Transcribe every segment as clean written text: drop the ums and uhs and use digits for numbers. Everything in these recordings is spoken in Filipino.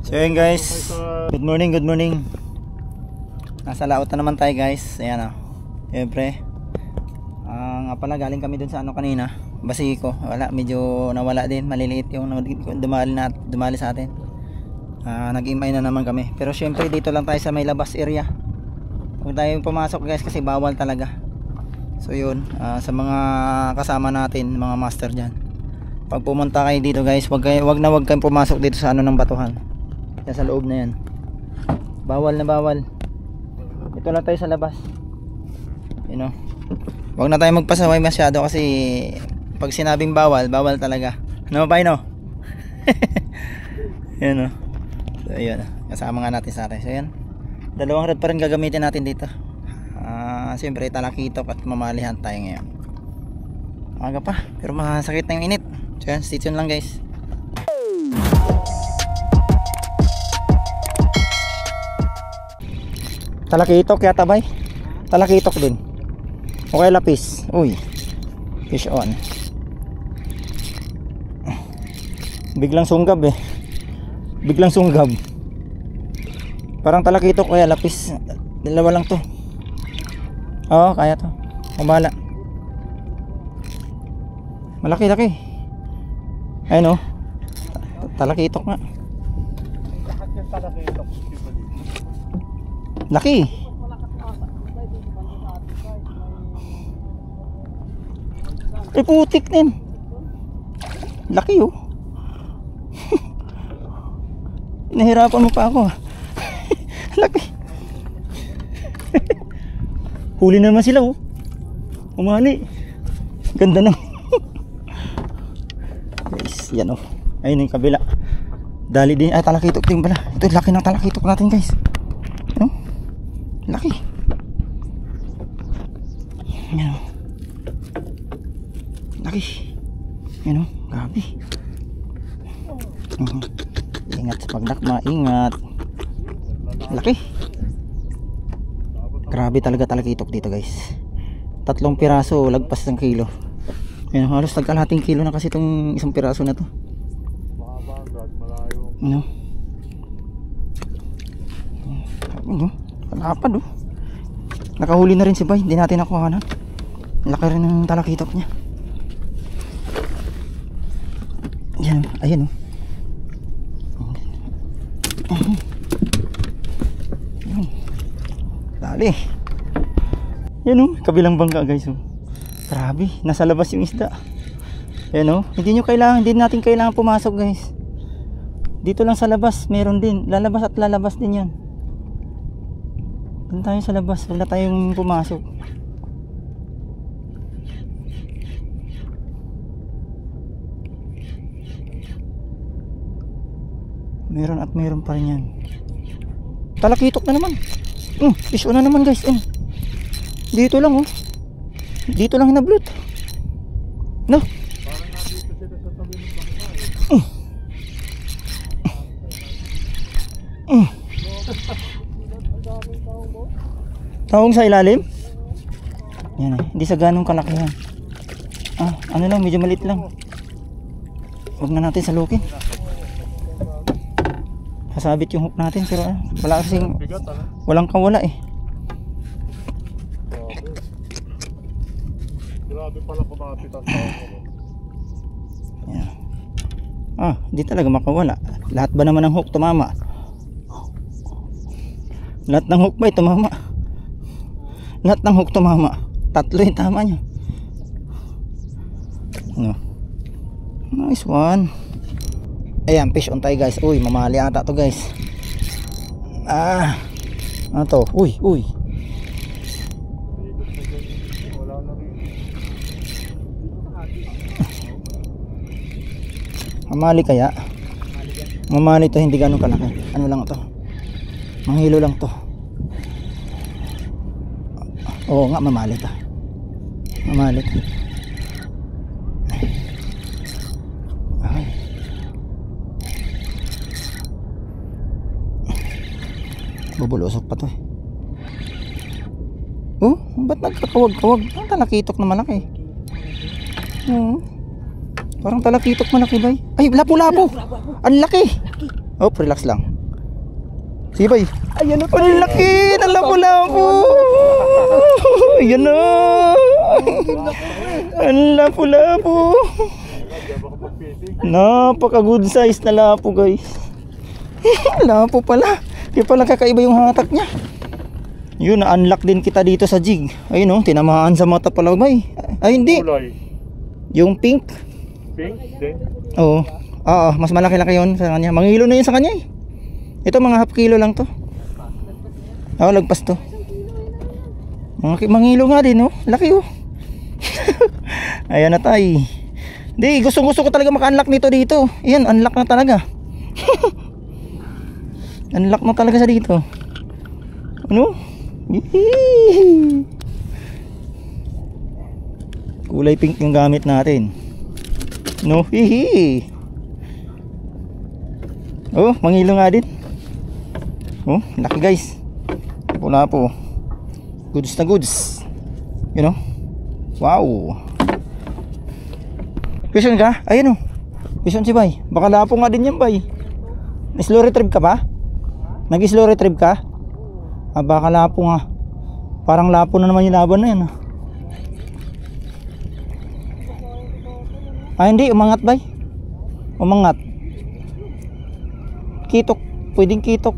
So yun guys, good morning, good morning. Nasa laot na naman tayo guys. Ayan o, siyempre nga pala galing kami dun sa ano kanina, Basiko. Wala, medyo nawala din, maliliit yung dumali sa atin. Nag-imay na naman kami. Pero siyempre dito lang tayo sa may labas area. Huwag tayong pumasok guys kasi bawal talaga. So yun, sa mga kasama natin, mga master dyan, pag pumunta kayo dito guys, wag kayong pumasok dito sa ano ng batuhan. Yan sa loob na yan, bawal na bawal. Ito lang tayo sa labas, you know. Wag na tayo magpasaway masyado kasi pag sinabing bawal, bawal talaga. Ano ba no? Yan o. So yun, kasama nga natin sa atin. So yan, dalawang rod pa rin gagamitin natin dito. Siyempre talakitok at mamalihan tayo ngayon. Aga pa, pero masakit na yung init. So yan, stay tuned lang guys. Talakitok yata bay? Talakitok din. Okay, lapis. Uy, fish on. Biglang sunggab eh. Biglang sunggab. Parang talakitok kaya lapis. Dalawa lang to. Oo, kaya to. Kumala. Malaki-laki. Ayun o. Talakitok nga. Lahat yung talakitok. Laki. Ay putik din. Laki oh. Nahirapan mo pa ako. Laki. Huli naman sila oh. Umali. Ganda na. Guys, yan oh. Ayun yung kabila. Dali din. Ay talakitok din pala. Ito laki ng talakitok natin guys. Ano? Laki. Yan o. Laki. Yan o. Grabe. Ingat sa pagdakma. Ingat. Laki. Grabe talaga talakitok dito guys. 3 piraso. Lagpas ng kilo. Yan o. Halos tagkalahating kilo na kasi itong isang piraso na to. Ano? Ano? Kalapad oh. Nakahuli na rin si Bay. Hindi natin nakuha na. Laki rin ng talakitok niya. Yan. Ayan oh. Dali. Yan oh. Kabilang bangka guys oh. Grabe. Nasa labas yung isda. Yan oh. Hindi natin kailangan pumasok guys. Dito lang sa labas. Meron din. Lalabas at lalabas din yan. Doon tayo sa labas, huwag na tayong pumasok. Meron at meron pa rin yan. Talakitok na naman. Fish on na naman guys. Dito lang oh. Dito lang hinablot. No? Parang nandito sila sa tabi ng bangka eh. Taong sa ilalim? Yan eh, hindi sa ganong kalakihan. Ano lang, medyo maliit lang. Huwag na natin salukin. Kasabit yung hook natin pero wala kasing, walang kawala eh. Grabe pala kumapit ang tao mo. Yan. Hindi talaga makawala. Lahat ba naman ng hook tumama? Lahat ng hook ba tumama? Lahat ng hook tumama. 3 yung tama nyo. No. Nice one. Ayan, fish on tayo guys. Uy, mamali ata to guys. Ano to? Uy. Mamali kaya? Mamali to, hindi ganun kalaki. Ano lang to? Manghilo lang to. Oo nga, mamalit mamalit. Bubulusok pa to eh. Ba't nagkakawag-kawag? Ang talakitok na malaki. Parang talakitok malaki ba? Ay, lapo-lapo. Ang laki. Relax lang. Sige bay. Ayan na. Ang laki. Ang lapo-lapo. Ayan na. Ang lapo-lapo. Napaka good size na lapo guys. Lapo pala. Kaya pala kakaiba yung hatak niya. Yun, na-unlock din kita dito sa jig. Ayun oh, tinamaan sa mata pala bay. Ay hindi. Kulay. Yung pink. Pink din. Oo. Oo, mas malaki-laki yun sa kanya. Mangilo na yun sa kanya eh. Ito mga half kilo lang to. Oo, lagpas to. Mangilo nga din oh. Laki oh. Ayan na tayo. Di, gusto ko talaga maka-unlock nito dito. Ayan, unlock na talaga. Unlock na talaga sa dito. Ano? Yee! Kulay pink yung gamit natin. No, hihi. Oh, mangilo nga din. Oh, laki guys. Pula po. Goods na goods. You know? Wow. Question ka? Ayun oh. Question si Bay. Baka lapo nga din yan Bay. Slow retrieve ka pa? Nag-slow retrieve ka? Ah, baka lapo nga. Parang lapo na naman yung laban na yan ah. Ah hindi, umangat Bay. Umangat. Kitok. Pwedeng kitok.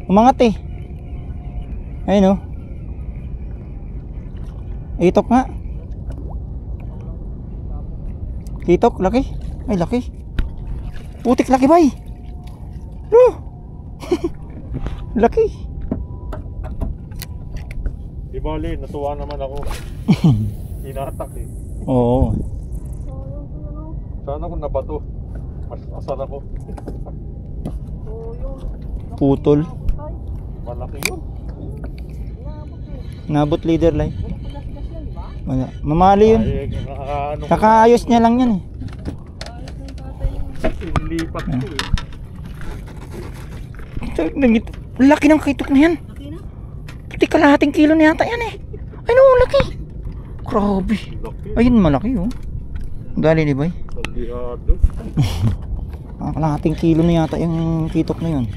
Umangat eh. Ayun oh. Itok nga. Kitok, laki. Ay laki. Putik laki bay. Laki. Di bali, natuwa naman ako. Hinatak eh. Oo. Sana kung nabato. Mas asar ako. Putol. Malaki yun. Nabot leader line. Wala. Mamali yun. Ay, ano, Kakaayos niya lang yan eh. lipat ko eh. Laki ng kitok na yan. Puti kalahating kilo na yata yan eh. Ay no, laki. Grabe. Laki. Ayun malaki oh. Dali ni bay. Salihado. Kalahating kilo na yata yung kitok na yun.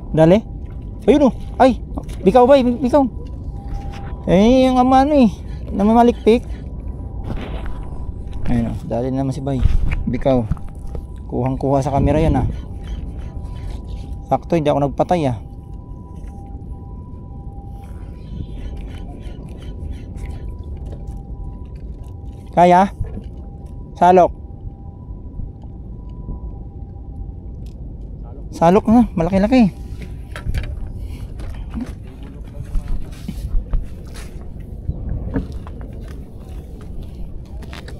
Dali. Ayun oh. Ay, bikaw bay, bikaw. Eh, yung ama ano eh, namamalikpik. Ayun oh, dali na naman si bay. Bikaw. Kuhang-kuha sa camera yan ah. Sakto, hindi ako nagpatay ah. Kaya? Salok. Salok na, malaki-laki.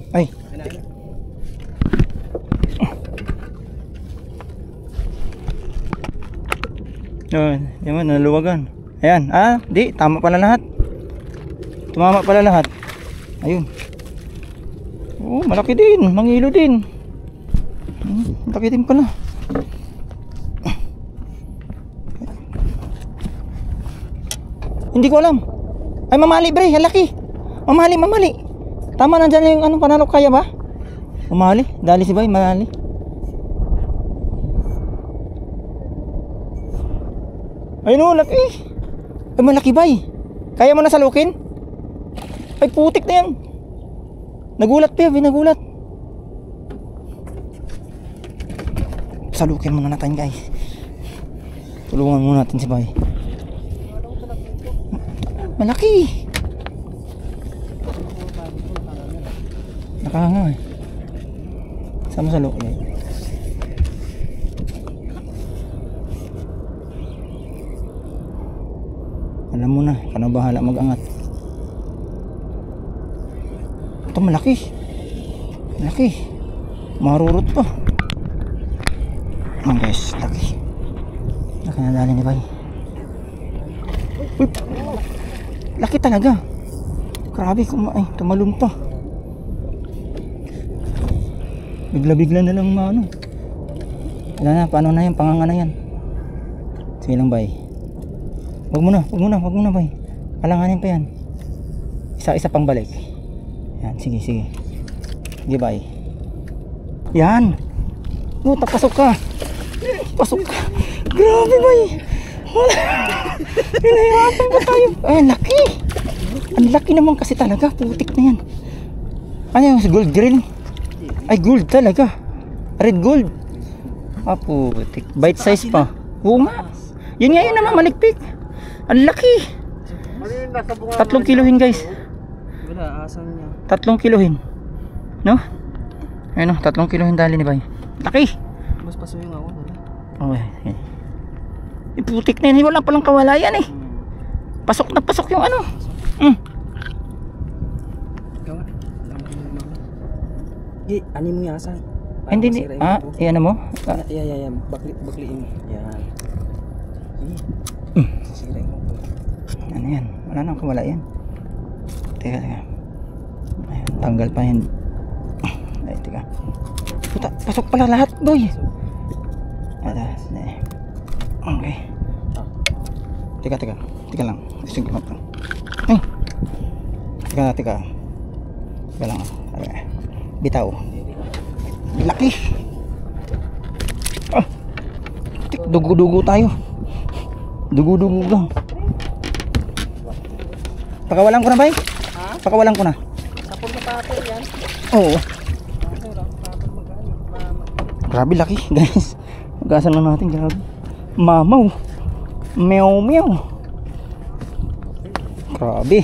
Ay. Yun, yan naluwagan. Ayan, ah, di, tama pala lahat. Tumama pala lahat. Ayun. Oh, malaki din, mangilo din. Malaki din pala. Hindi ko alam. Ay, mamali bre, laki. Mamali. Tama na dyan yung anong panalo, kaya ba? Mamali, dali si bay, mamali. Ayun o, laki. Ay, malaki bay. Kaya mo na salukin? Ay, putik na yan. Nagulat pa yan, nagulat. Salukin muna natin guys. Tulungan muna natin si bay. Malaki. Nakahanga eh. Sama sa loob eh. Alam mo na, ka na bahala mag-angat. Ito malaki. Malaki. Marurot pa. Oh guys, laki. Laki na dali ni bay. Uy, laki talaga. Grabe, ay, tumalon pa. Bigla-bigla na lang maano. Wala na, paano na yan, panganga na yan. Sige lang bay. Wag mo na bay. Alanganin pa yan. Isa pang balik. Yan, sige. Sige bay. Yan. Pasok ka. Grabe bay. Wala. Hinayapan ka tayo. Ay, laki. Ang laki naman kasi talaga. Putik na yan. Ano yung gold green? Ay, gold talaga. Red gold. Putik. Bite size pa. Oo nga. Yun nga yun naman, malikpik. Ang laki. 3 kilohin guys. Wala, asan niya? 3 kilohin. No? Ayun o, 3 kilohin dali ni bay. Laki. Mas pasuyong ako. Okay. Putik na yun. Wala palang kawalayan eh. Pasok na pasok yung ano. Ano mo yasan? Hindi. Yan mo? Yeah. Bakliin mo. Yan. Sisirin mo. Ano yan? Wala nang kawala yan. Teka. Ayan, tanggal pa yan. Ay, teka. Puta, pasok pala lahat, boy. Okay. Teka lang. Ising ko pa. Teka lang. Okay. Bitaw. Laki. Dugo-dugo tayo. Dugo-dugo lang. Pakawalan ko na, bay? Pakawalan ko na. Tapos na papo yan. Oo. Grabe laki, guys. Magasan lang natin, grabe. Mamaw. Meow. Grabe.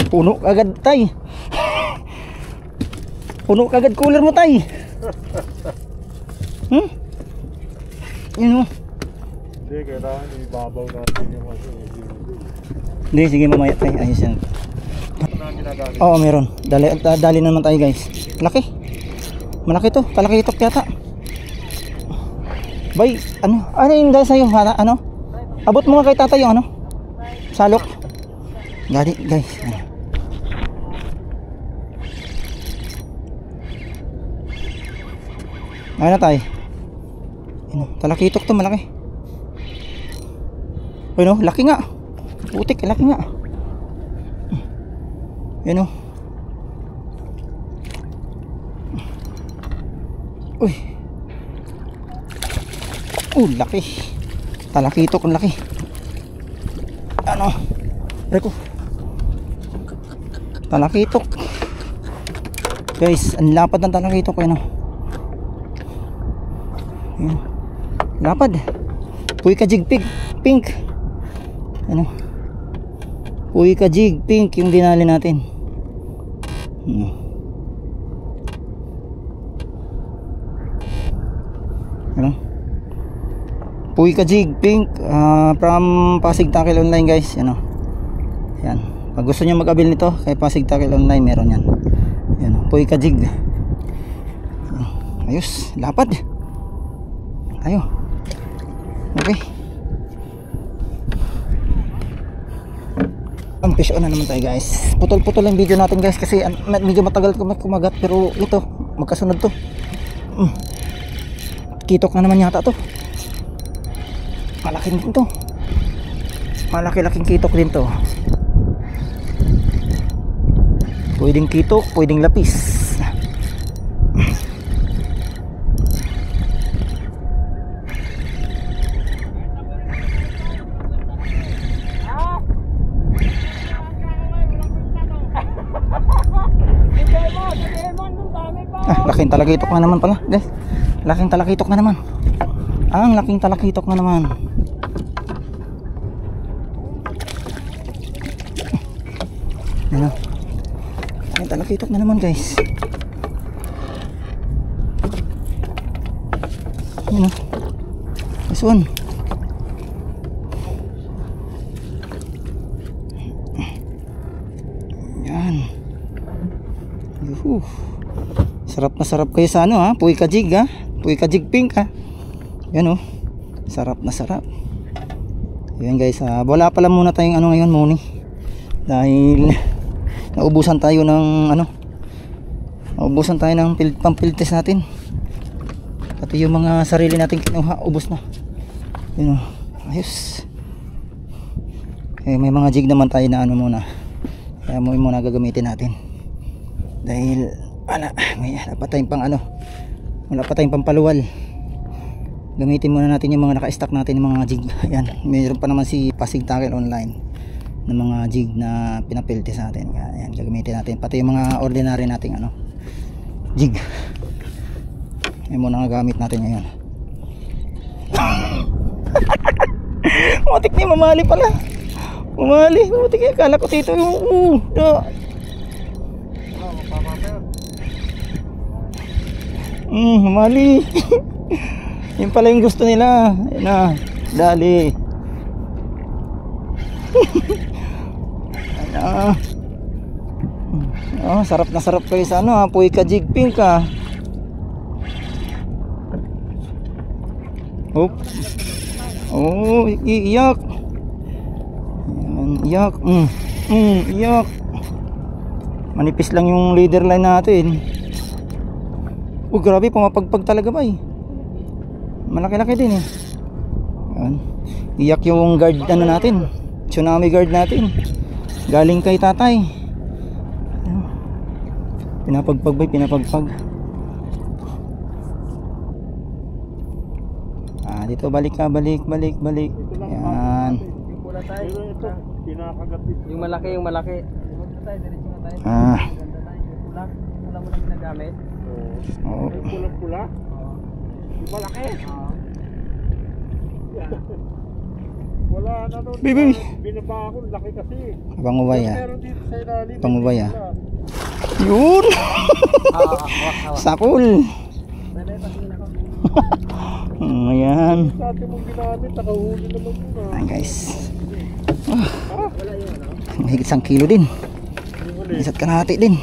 Puno agad tay. Puno agad cooler mo tay. Yun o. Hindi, kailangan ibabaw natin yung Hindi, sige mamaya tay. Ayos yan. Oo, meron. Dali naman tayo guys. Laki. Malaki to. Talakitok yata. Bay, ano yung dahil sa'yo? Ano? Abot mo nga kay tatay yung ano? Salok. Dali guys. Ano tayo? Talakitok to, malaki. Ano, laki nga. Putik, laki nga. Yan o. Uy. Laki. Talakitok ang laki. Ano? Reko. Talakitok. Guys, ang lapad ng talakitok ko. Yan. Lapad. Puy ka jig pink. Ano? Puy ka jig pink yung dinali natin. Ano? Puy ka jig pink from Pasig Tackle Online guys. Yan. Pag gusto niyo mag-avail nito kay Pasig Tackle Online, meron yan. Puy ka jig. Ayos, lapad. Tayo. Okay. Ang fish on na naman tayo guys. Putol-putol ang video natin guys kasi medyo matagal kumagat, pero ito magkasunod to. Kitok na naman yata to. Malaking din to. Malaki-laking kitok din to. Pwedeng kitok, pwedeng lapis. Laking talakitok na naman pala guys. Laking talakitok na naman. Ang laking talakitok na naman. Ano? Laking talakitok na naman guys. Ano? This one. Yan. Yuhu. Sarap na sarap kayo sa ano ha. Puy ka jig ha. Puy ka jig pink ha. Yan oh. Sarap na sarap. Yan guys, wala pala muna tayong ano ngayon, muni. Dahil naubusan tayo ng ano. Naubusan tayo ng pampiltes natin. Pati yung mga sarili natin kinuha, ubos na. Yun o, ayos. May mga jig naman tayo na ano muna, kaya muna gagamitin natin dahil wala pa tayong pang ano, wala pa tayong pampaluwal. Gamitin muna natin yung mga naka-stack natin ng mga jig. Ayan, mayroon pa naman si Pasig Tackle online ng mga jig na pinapilte sa atin. Ayan, gagamitin natin pati yung mga ordinary nating ano, jig. Ayan muna nga gamit natin ngayon. Matik na, mamali pala. Mamali, matik, kala ko dito yung mamali. Yun pala yung gusto nila. Ayun na, dali. Sarap na sarap kayo sa ano, puwi ka jig pink ka. Hop. Oh, iyak. Iyak. Iyak. Manipis lang yung leader line natin. Oh, grabe, pumapagpag talaga ba eh. Malaki-laki din eh. Ayan. Iyak yung guard ano natin, tsunami guard natin. Galing kay tatay. Ayan. Pinapagpag ba? Pinapagpag. Dito balik ka, balik. Ayan. Yung malaki. Wala mo lang ginagamit. Oo. Pulang-pula. Yung malaki. Wala na doon. Baby. Binaba ako, laki kasi. Pangubay Meron dito sa ilalim. Pangubay Yun. Sakul. Ayan. Sa atin mong ginamit, nakahuli naman yun. Ayan guys. Mahigit 1 kilo din. Isa't kalahati din.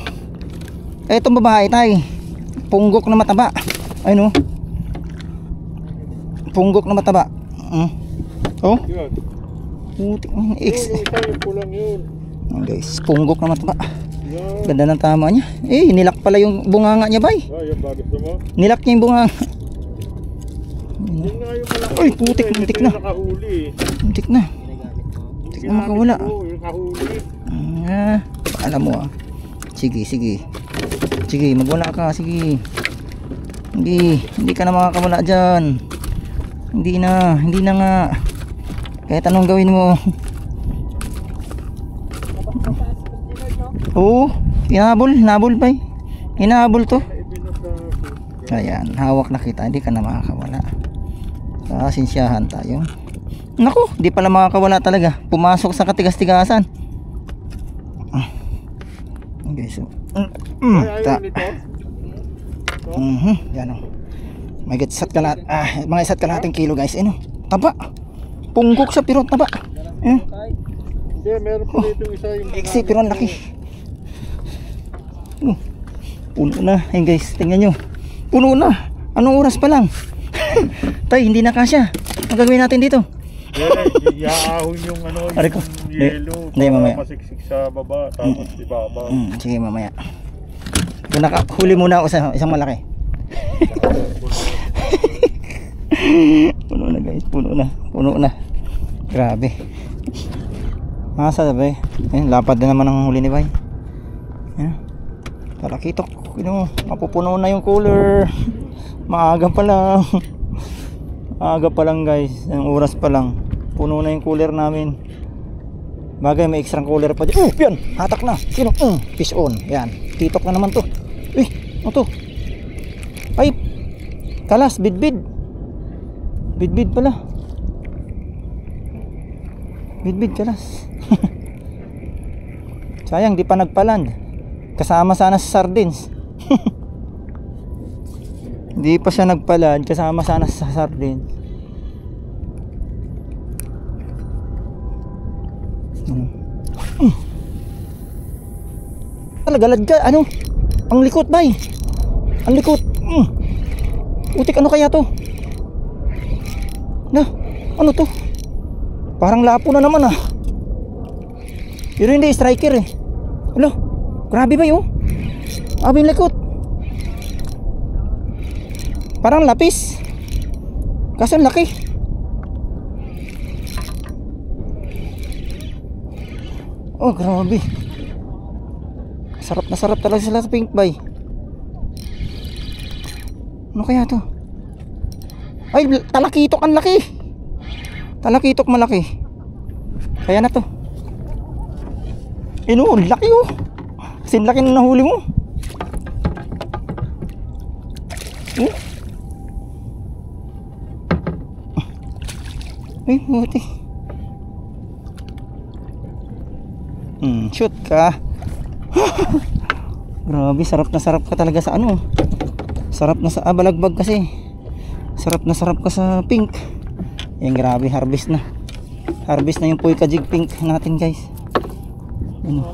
Etong babae tay, punggok na mataba. Ayun o, punggok na mataba. Oh, Yun. putik. Yung isa yung pulang yun. Ayan guys, punggok na mataba. Yan. Ganda ng tama niya. Nilak pala yung bunganga niya bay. Yung ba gusto mo? Nilak niya yung bunganga. Yun nga yung malaki. Ay, putik, Ito muntik yung na. nakahuli. Muntik na. Muntik na makawala. Yung nakahuli. Alam mo Sige, magwala ka, sige. Hindi ka na makakawala dyan. Hindi na nga. Kahit anong gawin mo. Oo, hinabol pa eh. Hinabol to. Ayan, hawak na kita, hindi ka na makakawala. Sinsyahan tayo. Naku, di pala makakawala talaga. Pumasok sa katigas-tigasan. Okay, so yan o. May isa't kalat, mga isa't kalating kilo guys. Taba. Punggok siya pero taba. Hindi, meron pa dito isa yung Iksi pero ang laki. Puno na. Ayun guys, tingnan nyo. Puno na. Anong oras pa lang? Tay, hindi na kasya. Ang gagawin natin dito? Iaahon yung ano, Aray ko. yung yelo Hindi, mamaya. para masiksik sa baba, tapos ibaba. Sige mamaya. Huli muna ako sa isang malaki. Puno na guys, puno na. Grabe. Masa ba eh? Lapad na naman ang huli ni Bay. Talakitok, mapupuno na yung cooler. Maaga pa lang. Maaga pa lang guys, ang oras pa lang. Puno na yung cooler namin. Bagay may extra cooler pa dyan. Yan, hatak na. Sino? Fish on. Yan, titok na naman to. Ano to? Ay, kalas, bidbid pala. Bidbid, kalas. Sayang, di pa nagpaland. Kasama sana sa sardines. Di pa siya nagpaland. Kasama sana sa sardines. Talagalad ka. Ano? Ang likot bay. Ang likot. Utik, ano kaya to? Ano to? Parang lapo na naman pero hindi striker eh. Alo, grabe ba yun? Abi yung likot. Parang lapis. Kaso ang laki. Oh, grabe. Sarap na sarap talaga sila sa pink bay. Ano kaya to? Ay, talakitok, ang laki. Talakitok malaki. Kaya na to. Ino, laki oh. Sin laki na nahuli mo. Oh. Ay, buti. Shoot ka. Grabe, sarap na sarap ka talaga sa ano. Sarap na sa balagbag kasi. Sarap na sarap ka sa pink. Yan, grabe, harvest na. Harvest na yung Puika Jig pink natin, guys. Ano?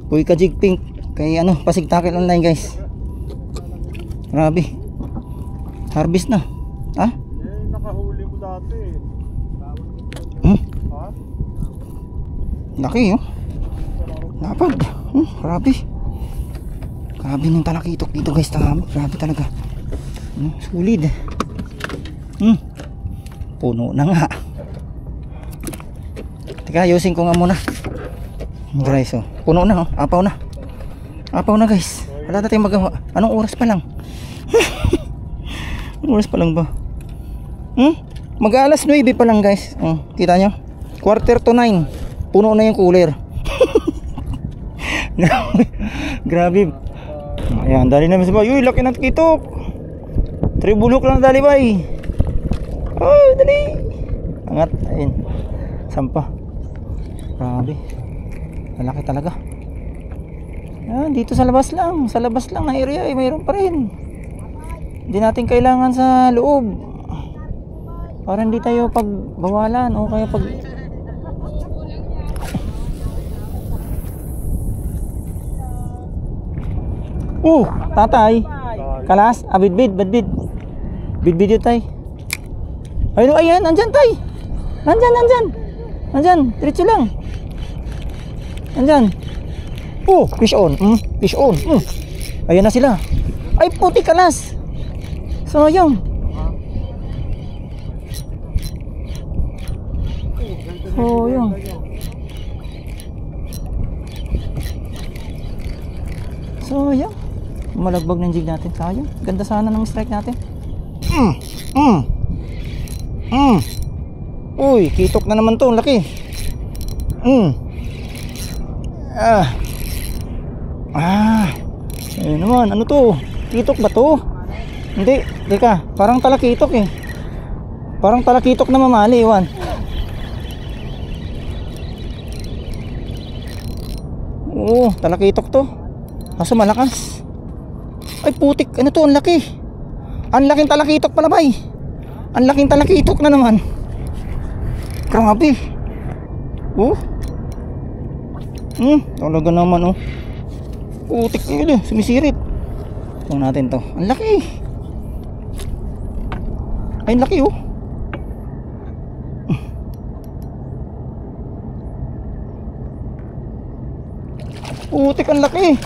Puika Jig pink kay ano, Pasig Tackle Online, guys. Grabe. Harvest na. Ha? Nakahuli mo dati. Hmm? Ha? Laki oh. Lapad. Grabe. Grabe ng talakitok dito, guys. Grabe talaga. Solid. Puno na nga. Teka, ayusin ko nga muna. Guys, oh. Puno na oh. Apaw na. Apaw na, guys. Wala na tayong magawa. Anong oras pa lang? Anong oras pa lang ba? Mag-alas 9 pa lang, guys. Kita nyo? 8:45. Puno na yung cooler. Grabe. Ayan, dali namin sa bay. Uy, laki ng kitok. 3 bulok lang dali, bay. Oh, dali. Angat. Ayun. Sampa. Grabe. Malaki talaga. Ayan, dito sa labas lang. Sa labas lang na area ay mayroon pa rin. Hindi natin kailangan sa loob. Para hindi tayo pagbawalan o kaya pag... tatay. Kalas, bidbid. Bidbid yun, tay. Ayun, ayan, nandyan, tay. Nandyan, diretso lang. Nandyan. Fish on. Fish on. Ayan na sila. Ay, puti, kalas. Sayang. Sayang. Malagbag ng jig natin. Sayang. Ganda sana ng strike natin. Uy, kitok na naman to. Laki. Ayun naman. Ano to? Kitok ba to? Hindi. Teka. Parang talakitok eh. Parang talakitok na mamali, Iwan. Oo, talakitok to. Kaso malakas. Ay, putik. Ano to? Ang laki. Ang laking talakitok pala, bay. Ang laking talakitok na naman. Grabe. Talaga naman, putik yun, sumisirit. Ito natin to. Ang laki. Ay, ang laki, putik, ang laki.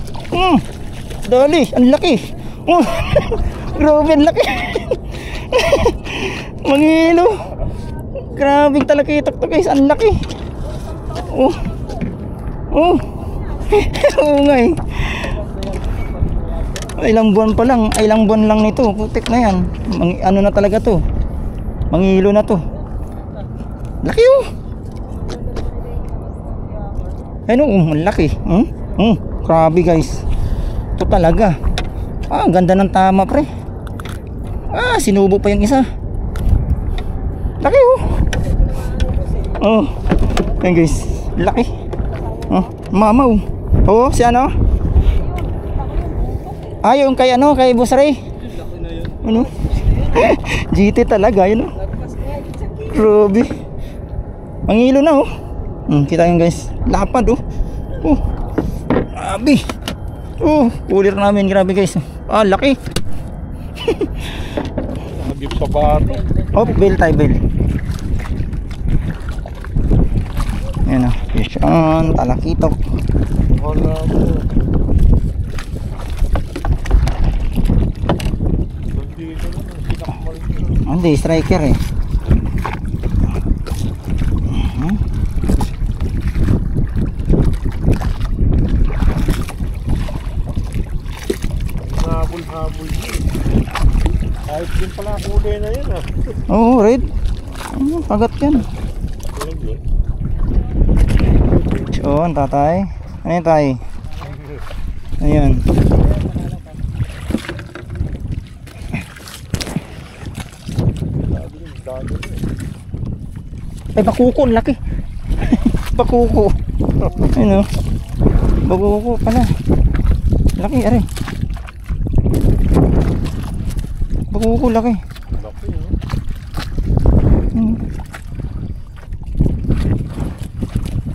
Dali, ang laki. Grabe, ang laki. Mangilo. Grabing talakitok to, guys. Ang laki. Oo nga eh. Ilang buwan pa lang. Ilang buwan lang nito. Putik na yan. Ano na talaga to. Mangilo na to. Laki Ayun ang laki. Grabe, guys. Ito talaga. Ganda ng tama, pre. Sinubo pa yung isa. Laki Ayan, guys. Laki. Mamaw. Si ano? Yung kay ano, kay Boss Ray. Ano? GT talaga, yun. Grabe. Mangilo na kita yun, guys. Lapad grabe. Cooler namin, grabe, guys. Laki. Nagip sa bato. Bell tayo, bell. Ayan fish on, talakitok. Wala mo. Hindi, striker eh. Kahit din pala kulay na yun ah. Oo, red. Pagat yan. Oo, ang tatay. Ano yun, tay? Ayan. Ay, bakuko, ang laki. Bakuko. Ayun o. Bakuko pala. Laki, aray. Bakuko, laki. Laki no?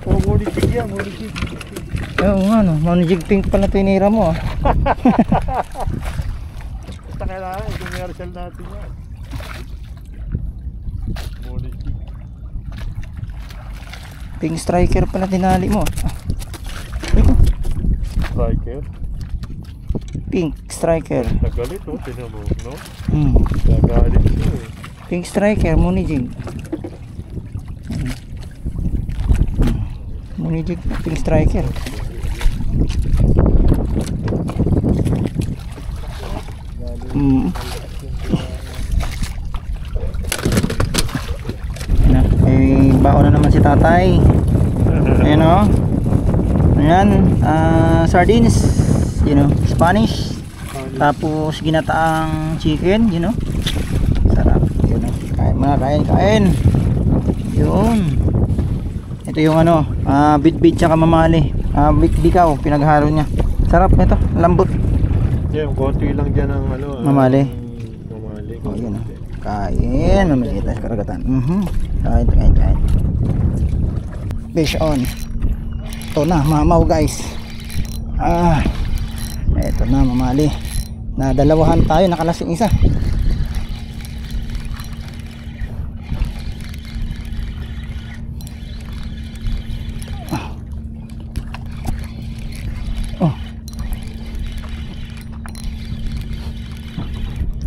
Oh, mulijig yan, mulijig. Oo nga no, manijig pink pala tinira mo ah. Basta kailangan, i-commercial natin yan. Mulijig. Pink striker pala tinali mo ah. Ito, Striker. pink striker. Nagalit oh, tinan mo, no? Nagalit siya eh. Pink striker, munijig. Munijig, pink striker. May baon na naman si tatay. Ayan o. Ayan, sardines, you know, Spanish. Tapos ginataang chicken, you know. Sarap, you know. Kain mga kain. Yun. Ito yung ano, bit-bit tsaka mamali. Bit-bikaw, pinaghalo niya. Sarap nito, lambot. Yeah, konti lang dyan ang ano. Mamali. Mamali. Oh, yun o. Kain, mamali tayo sa karagatan. Kain. Fish on. Ito na, mamaw guys. Ito na, mamali. Nadalawahan tayo, nakalasing isa.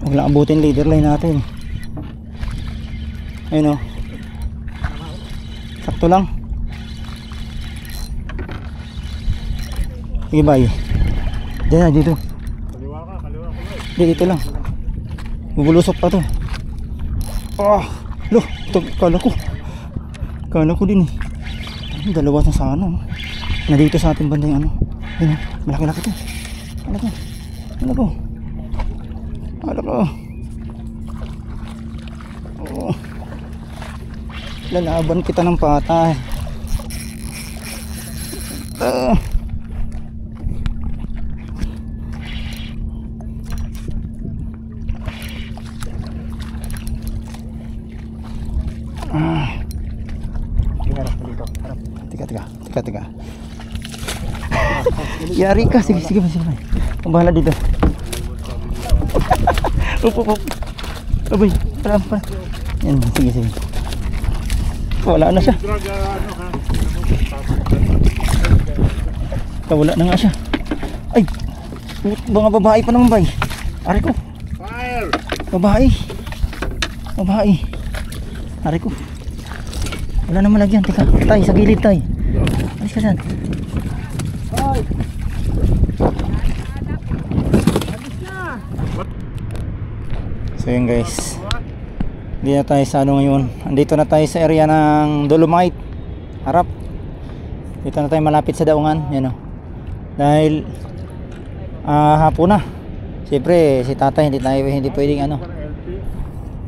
Huwag lang abutin leader line natin. Ayun o. Sakto lang. Sige bye. Diyan na, dito. Kaliwa ka Dito lang. Bubulusok pa to. Lo, ito, kala ko din eh. Dalawa sa sana. Nandito sa ating banda yung ano. Ayun o, malaki-laki to. Ano ko? Oh. Lalaban kita ng patay. Teka. Yari ka, sige. Bahala dito. Up. Abay, para. Yan, sige. Wala na siya. Wala na nga siya. Ay, mga babae pa naman bay. Ari ko. Fire! Babae. Ari ko. Wala na malagyan. Teka, tay, sa gilid tay. Alis ka dyan. So yun guys, hindi na tayo sa ano ngayon. Andito na tayo sa area ng Dolomite harap. Dito na tayo malapit sa daungan. Yan o. Dahil hapon na. Siyempre si tatay hindi pwedeng ano.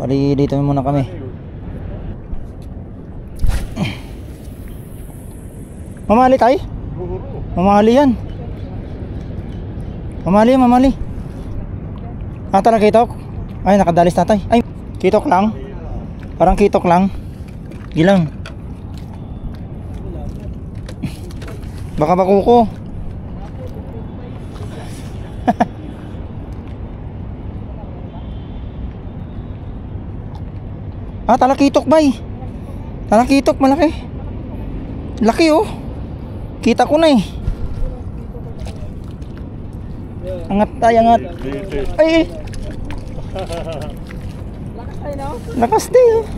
Bali dito muna kami. Mamali tayo? Mamali yan. Mamali. Talaga ito? Ay, nakadalis tatay. Ay, kitok lang. Parang kitok lang. Gilang. Baka bakuko. Talakitok bay. Talakitok malaki. Laki oh. Kita ko na eh. Angat. Ay. Lakas tayo.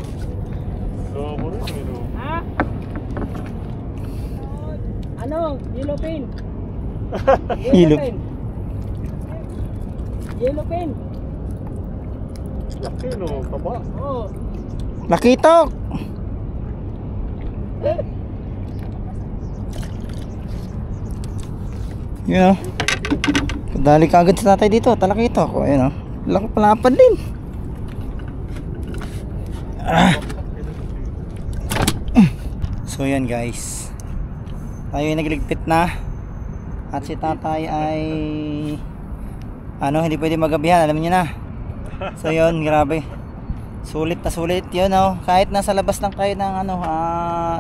Ha? Ano? Yellow pin. Yellow. Yellow pin. Laki no, taba. Oo. Lakitok! Yun o. Kadali ka agad sa tatay dito. Talakitok. O yun o. Laki palapad din. So yan guys. Tayo ay nagligpit na. At si tatay ay hindi pwede magabihan. Alam niyo na. So yun, grabe. Sulit na sulit yun oh. Kahit nasa labas lang kayo ng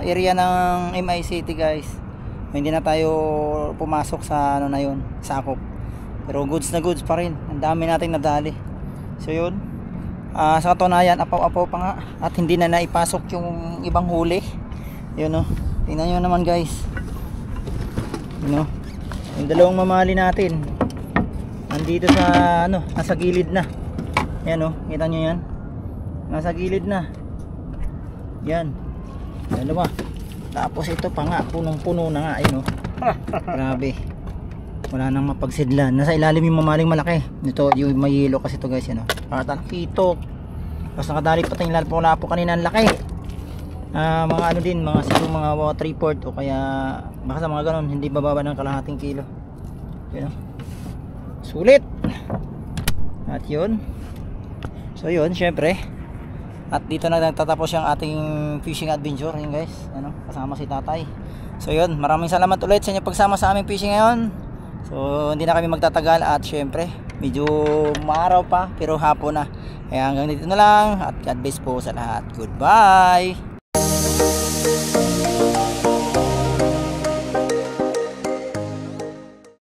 area ng MI City guys, hindi na tayo pumasok sa na yun, sakop. Pero goods na goods pa rin. Ang dami nating nadali. So yun, sa katunayan apaw-apaw pa nga. At hindi na naipasok yung ibang huli. Yun oh. Tingnan nyo naman guys. Yun oh. Yung dalawang mamali natin nandito sa nasa gilid na. Yan oh, kita nyo yan. Nasa gilid na. Yan. Dalawa. Tapos ito pa nga, punong-puno na nga. Ayun oh. Grabe. Wala nang mapagsidlan. Nasa ilalim yung mamaling malaki. Ito, yung may yelo kasi ito guys. Yan oh. Talakitok. Tapos nakadali pa tayong lalpo-lapo kanina. Ang laki. Mga din, mga siguro mga 3/4 o kaya baka sa mga ganon, hindi bababa ng kalahating kilo. Yan oh. Sulit. At yun. So yun, syempre. At dito na nagtatapos yung ating fishing adventure, yun guys. Kasama si tatay. So yun, maraming salamat ulit sa inyo pagsama sa aming fishing ngayon. So hindi na kami magtatagal at syempre medyo maaraw pa pero hapon na. Kaya hanggang dito na lang at God bless po sa lahat. Goodbye.